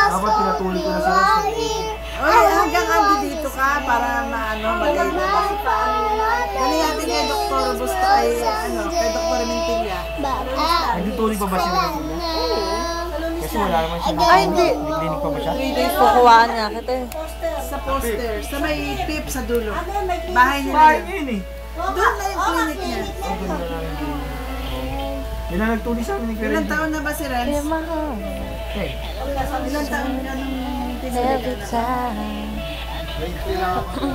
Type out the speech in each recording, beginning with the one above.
Dapat pinatuloy ko na si Rans. Oy, hanggang ando dito ka para maano, maganda. Dali natin kay Dr. Busto ay kay Dr. Mintilla. Nagtutuloy pa ba siya ng Mintilla? Kasi wala naman siya. Ay, hindi. Clinic pa ba siya? 3 days kukuhaan niya kita eh. Sa poster, sa may tip sa dulo. Bahay niya na Bahay yun. yun eh. Doon na yung clinic niya. Yun na nagtuloy sa amin ni Kuya Ilang Reggie. taon na ba si Renz? Okay. Ilang taon na nung Every time.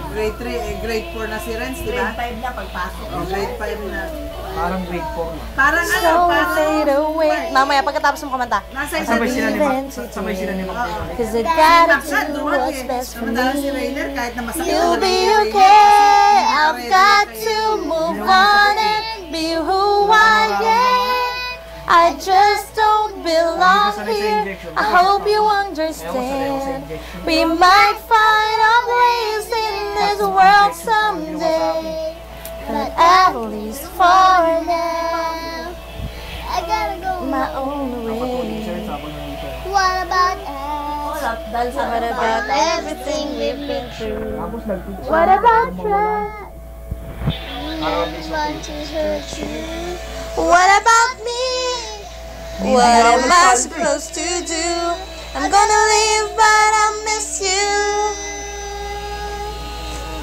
grade 3, grade 4 na si Renz, di ba? Grade 5 na pagpasok. Grade 5 na. Parang grade 4 na. Parang So we fade away. Mamaya, pagkatapos mo kumanta. nasa Sabay sila ni Even Mac. Sabay sila ni Mac. Cause I gotta do what's best for Samantala si me. Rainer, kahit na masakit You'll na be Rainer, okay. kasi I've ready got na to kayo. move on and be who I am. I just don't belong here. I hope you understand. We might find a place in this world someday, but at least for now, I gotta go my own way. What about us? What about everything we've been through? What about trust? Want to hurt you? What about me? What am I supposed to do? I'm gonna leave but I miss you.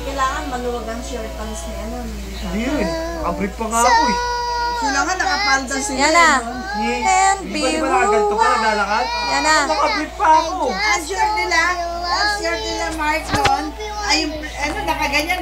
Kailangan maluwag ang shirt pants niya. Hindi yun. Nakabrief pa nga ako eh. Sila nga nakapalda sila. Yan na. eh, no? And Di be ba who nakaganto ka I naglalakad? Yan na. Nakabrief pa ako. Ang shirt nila, Mark noon, ay yung, nakaganyan.